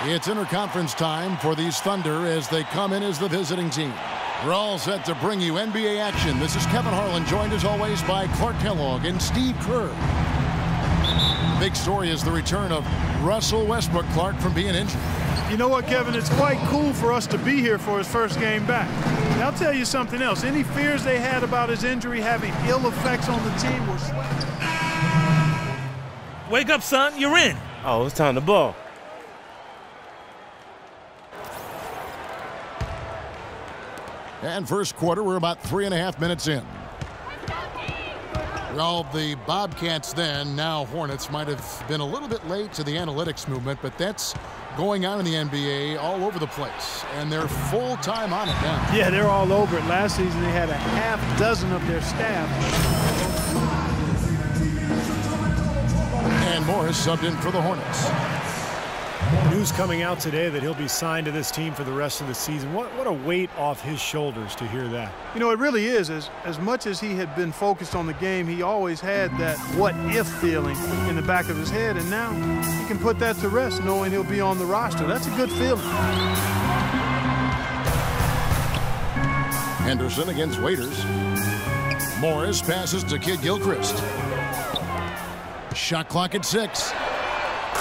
It's interconference time for these Thunder as they come in as the visiting team. We're all set to bring you NBA action. This is Kevin Harlan, joined as always by Clark Kellogg and Steve Kerr. Big story is the return of Russell Westbrook, Clark, from being injured. You know what, Kevin? It's quite cool for us to be here for his first game back. And I'll tell you something else. Any fears they had about his injury having ill effects on the team were swept. Wake up, son. You're in. Oh, it's time to ball. And first quarter, we're about 3.5 minutes in. Well, the Bobcats then, now Hornets, might have been a little bit late to the analytics movement, but that's going on in the NBA all over the place, and they're full-time on it now. Yeah, they're all over it. Last season, they had a half dozen of their staff. And Morris subbed in for the Hornets. News coming out today that he'll be signed to this team for the rest of the season. What a weight off his shoulders to hear that. You know, it really is. As much as he had been focused on the game, he always had that what-if feeling in the back of his head, and now he can put that to rest knowing he'll be on the roster. That's a good feeling. Henderson against Waiters. Morris passes to Kid Gilchrist. Shot clock at 6.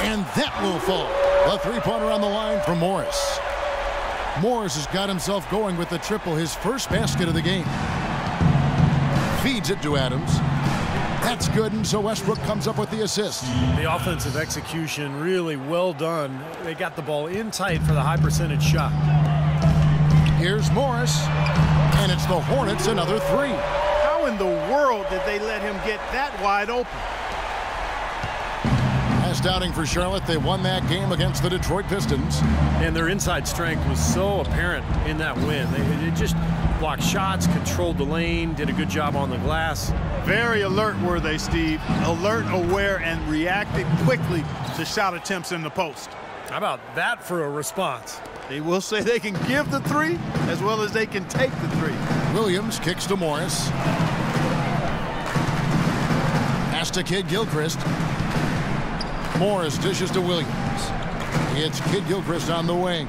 And that will fall. A three-pointer on the line from Morris. Morris has got himself going with the triple, his first basket of the game. Feeds it to Adams. That's good, and so Westbrook comes up with the assist. The offensive execution really well done. They got the ball in tight for the high percentage shot. Here's Morris, and it's the Hornets another three. How in the world did they let him get that wide open? Outing for Charlotte, they won that game against the Detroit Pistons. And their inside strength was so apparent in that win. They just blocked shots, controlled the lane, did a good job on the glass. Very alert were they, Steve. Alert, aware, and reacted quickly to shot attempts in the post. How about that for a response? They will say they can give the three as well as they can take the three. Williams kicks to Morris. Pass to Kid Gilchrist. Morris dishes to Williams. It's Kid Gilchrist on the wing.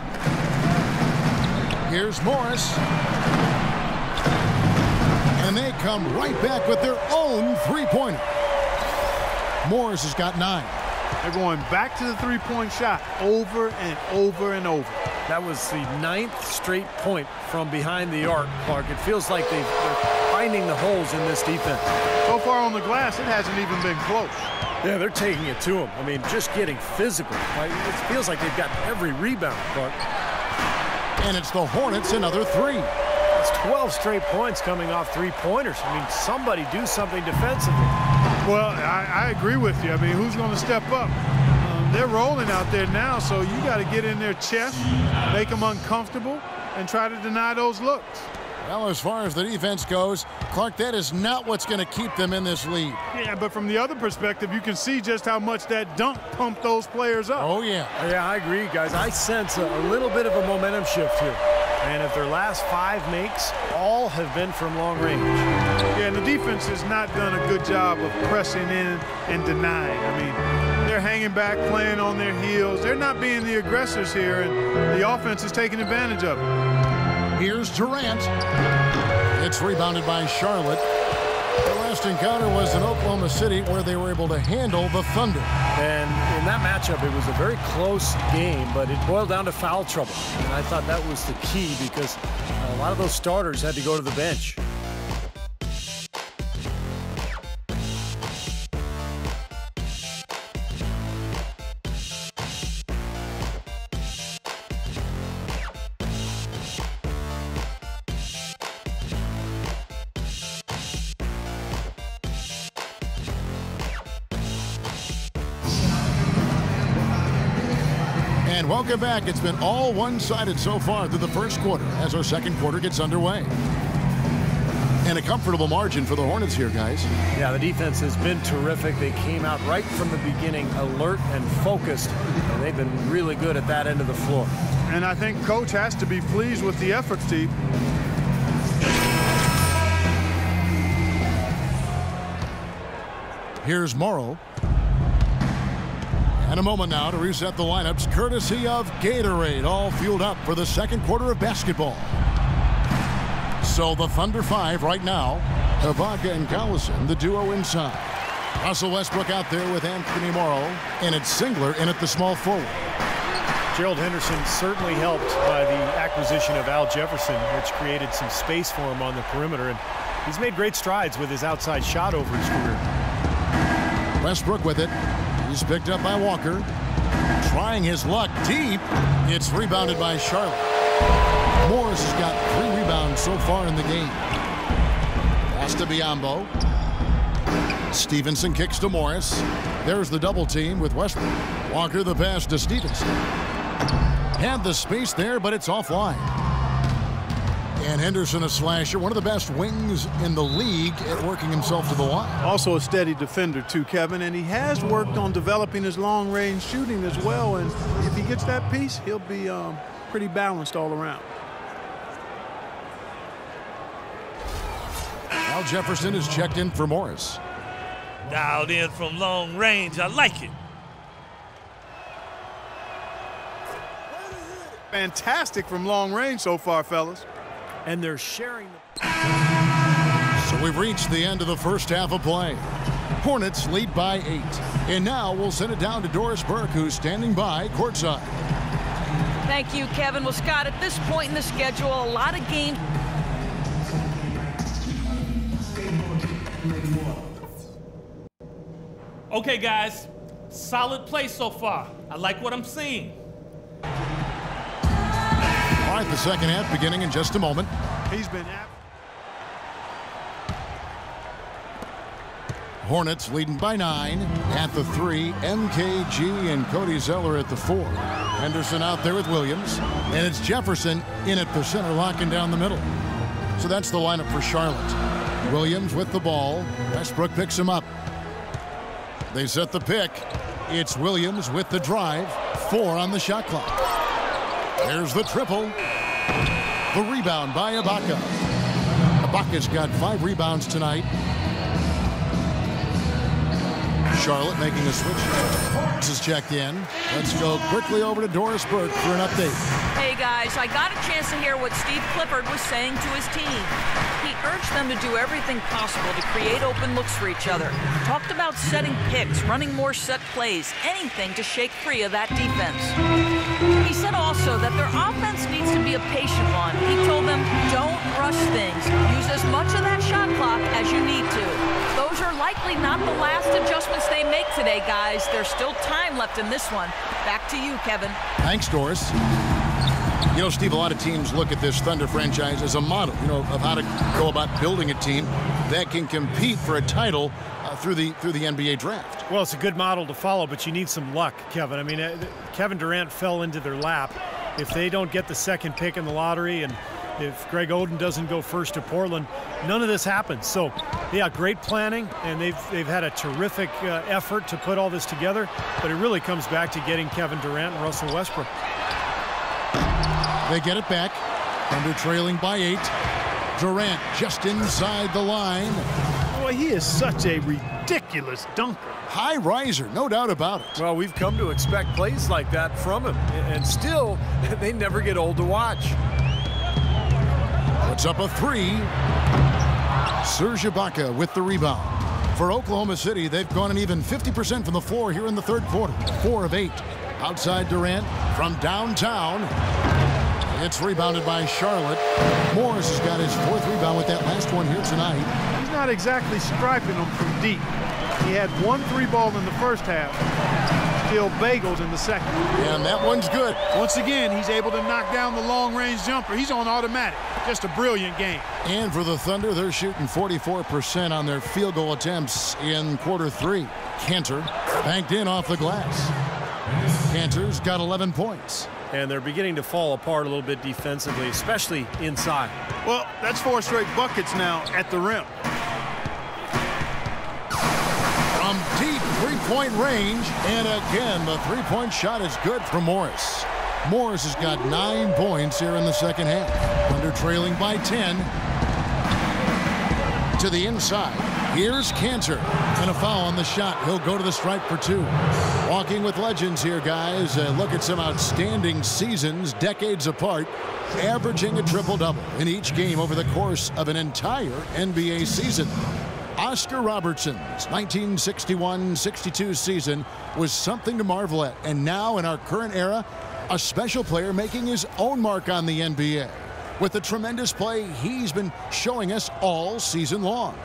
Here's Morris. And they come right back with their own three-pointer. Morris has got 9. They're going back to the three-point shot over and over and over. That was the 9th straight point from behind the arc, Clark. It feels like they're finding the holes in this defense. So far on the glass, it hasn't even been close. Yeah, they're taking it to him. I mean, just getting physical. It feels like they've got every rebound, Clark. And it's the Hornets another 3. It's 12 straight points coming off three-pointers. I mean, somebody do something defensively. Well, I agree with you. I mean, who's going to step up? They're rolling out there now, so you got to get in their chest, make them uncomfortable, and try to deny those looks. Well, as far as the defense goes, Clark, that is not what's going to keep them in this lead. Yeah, but from the other perspective, you can see just how much that dunk pumped those players up. Oh, yeah. Yeah, I agree, guys. I sense a little bit of a momentum shift here. And if their last 5 makes, all have been from long range. Yeah, and the defense has not done a good job of pressing in and denying. I mean, they're hanging back, playing on their heels. They're not being the aggressors here, and the offense is taking advantage of it. Here's Durant. It's rebounded by Charlotte. The last encounter was in Oklahoma City where they were able to handle the Thunder. And in that matchup, it was a very close game, but it boiled down to foul trouble. And I thought that was the key because a lot of those starters had to go to the bench. And welcome back. It's been all one-sided so far through the first quarter as our second quarter gets underway. And a comfortable margin for the Hornets here, guys. Yeah, the defense has been terrific. They came out right from the beginning, alert and focused, and they've been really good at that end of the floor. And I think Coach has to be pleased with the effort, Steve. Here's Morrow. And a moment now to reset the lineups courtesy of Gatorade, all fueled up for the second quarter of basketball. So the Thunder 5 right now. Ibaka and Collison, the duo inside. Russell Westbrook out there with Anthony Morrow, and it's Singler in at the small forward. Gerald Henderson certainly helped by the acquisition of Al Jefferson, which created some space for him on the perimeter, and he's made great strides with his outside shot over his career. Westbrook with it. He's picked up by Walker. Trying his luck deep. It's rebounded by Charlotte. Morris has got 3 rebounds so far in the game. Pass to Biyombo. Stevenson kicks to Morris. There's the double team with Westbrook. Walker the pass to Stevenson. Had the space there, but it's offline. And Henderson a slasher, one of the best wings in the league at working himself to the line. Also a steady defender too, Kevin, and he has worked on developing his long-range shooting as well, and if he gets that piece, he'll be pretty balanced all around. Al Jefferson is checked in for Morris. Dialed in from long range. I like it. Fantastic from long range so far, fellas. And they're sharing. So we've reached the end of the first half of play. Hornets lead by 8. And now we'll send it down to Doris Burke, who's standing by courtside. Thank you, Kevin. Well, Scott, at this point in the schedule, a lot of games. Okay, guys. Solid play so far. I like what I'm seeing. All right, the second half beginning in just a moment. He's been Hornets leading by 9 at the 3. MKG and Cody Zeller at the 4. Henderson out there with Williams. And it's Jefferson in at the center, locking down the middle. So that's the lineup for Charlotte. Williams with the ball. Westbrook picks him up. They set the pick. It's Williams with the drive. 4 on the shot clock. There's the triple. The rebound by Ibaka. Ibaka's got 5 rebounds tonight. Charlotte making a switch. This is checked in. Let's go quickly over to Doris Burke for an update. Hey, guys, I got a chance to hear what Steve Clifford was saying to his team. He urged them to do everything possible to create open looks for each other. Talked about setting picks, running more set plays, anything to shake free of that defense. He said also that their offense needs to be a patient one. He told them, don't rush things. Use as much of that shot clock as you need to. Those are likely not the last adjustments they make today, guys. There's still time left in this one. Back to you, Kevin. Thanks, Doris. You know, Steve, a lot of teams look at this Thunder franchise as a model, of how to go about building a team that can compete for a title through the NBA draft. Well, it's a good model to follow, but you need some luck, Kevin. I mean, Kevin Durant fell into their lap. If they don't get the second pick in the lottery, and if Greg Oden doesn't go first to Portland, none of this happens. So, yeah, great planning, and they've had a terrific effort to put all this together, but it really comes back to getting Kevin Durant and Russell Westbrook. They get it back. Thunder trailing by 8. Durant just inside the line. Boy, he is such a ridiculous dunker. High riser, no doubt about it. Well, we've come to expect plays like that from him, and still, they never get old to watch. Puts up a 3. Serge Ibaka with the rebound. For Oklahoma City, they've gone an even 50% from the floor here in the third quarter. 4 of 8. Outside Durant from downtown. It's rebounded by Charlotte. Morris has got his 4th rebound with that last one here tonight. He's not exactly striping them from deep. He had 1 3-ball in the first half. Still bagels in the second. And that one's good. Once again, he's able to knock down the long-range jumper. He's on automatic. Just a brilliant game. And for the Thunder, they're shooting 44% on their field goal attempts in quarter 3. Cantor banked in off the glass. Cantor's got 11 points. And they're beginning to fall apart a little bit defensively, especially inside. Well, that's 4 straight buckets now at the rim. From deep three-point range, and again, the three-point shot is good for Morris. Morris has got 9 points here in the second half. Thunder trailing by 10. To the inside. Here's Cantor, and a foul on the shot. He'll go to the stripe for 2. Walking with legends here, guys. Look at some outstanding seasons, decades apart, averaging a triple-double in each game over the course of an entire NBA season. Oscar Robertson's 1961-62 season was something to marvel at, and now in our current era, a special player making his own mark on the NBA with the tremendous play he's been showing us all season long.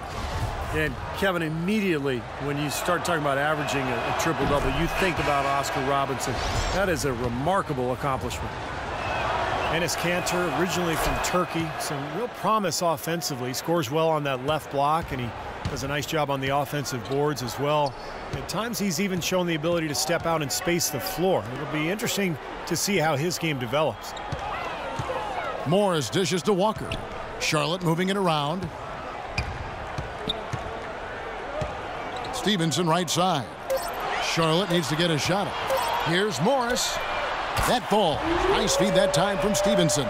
And Kevin, immediately when you start talking about averaging a triple-double, you think about Oscar Robertson. That is a remarkable accomplishment. Enes Kanter, originally from Turkey, some real promise offensively. He scores well on that left block, and he does a nice job on the offensive boards as well. At times, he's even shown the ability to step out and space the floor. It'll be interesting to see how his game develops. Morris dishes to Walker. Charlotte moving it around. Stevenson right side. Charlotte needs to get a shot up. Here's Morris. That ball. Nice feed that time from Stevenson.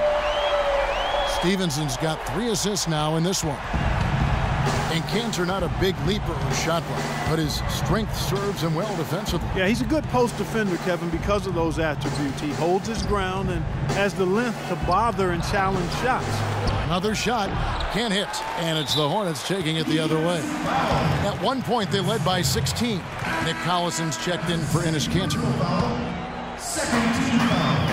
Stevenson's got 3 assists now in this one. And Cantor not a big leaper or shot block, but his strength serves him well defensively. Yeah, he's a good post defender, Kevin, because of those attributes. He holds his ground and has the length to bother and challenge shots. Another shot, can't hit, and it's the Hornets taking it the other way. At one point, they led by 16. Nick Collison's checked in for Enes Kanter.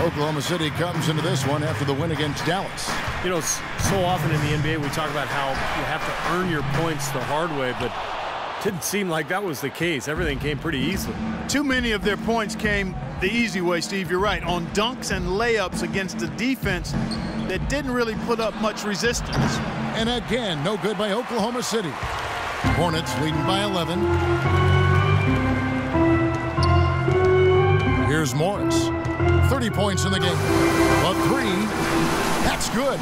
Oklahoma City comes into this one after the win against Dallas. You know, so often in the NBA we talk about how you have to earn your points the hard way, but it didn't seem like that was the case. Everything came pretty easily. Too many of their points came the easy way, Steve. You're right, on dunks and layups against a defense that didn't really put up much resistance. And again, no good by Oklahoma City. Hornets leading by 11. Here's Morris. 30 points in the game. A 3. That's good.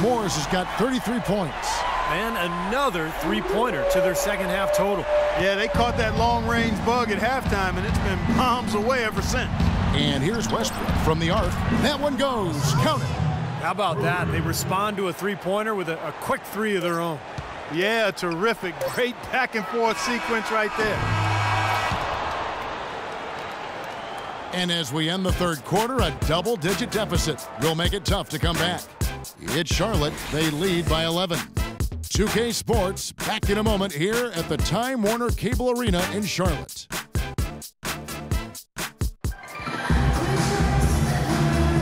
Morris has got 33 points. And another three-pointer to their second half total. Yeah, they caught that long-range bug at halftime, and it's been bombs away ever since. And here's Westbrook from the arc. That one goes. Count it. How about that? They respond to a three-pointer with a quick 3 of their own. Yeah, terrific. Great back-and-forth sequence right there. And as we end the third quarter, a double-digit deficit will make it tough to come back. It's Charlotte. They lead by 11. 2K Sports back in a moment here at the Time Warner Cable Arena in Charlotte.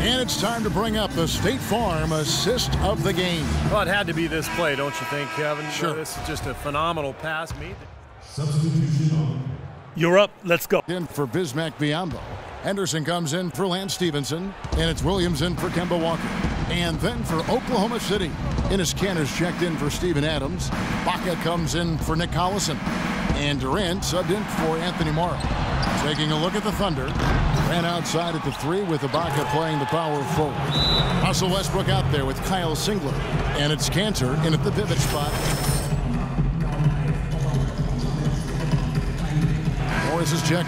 And it's time to bring up the State Farm assist of the game. Well, it had to be this play, don't you think, Kevin? Sure. This is just a phenomenal pass. You're up. Let's go. In for Bismack Biyombo. Henderson comes in for Lance Stevenson, and it's Williams in for Kemba Walker. And then for Oklahoma City, Enes Kanter's checked in for Steven Adams. Baca comes in for Nick Collison. And Durant subbed in for Anthony Morrow. Taking a look at the Thunder. Ran outside at the 3 with Ibaka playing the power forward. Russell Westbrook out there with Kyle Singler. And it's Kanter in at the pivot spot. Morris is checked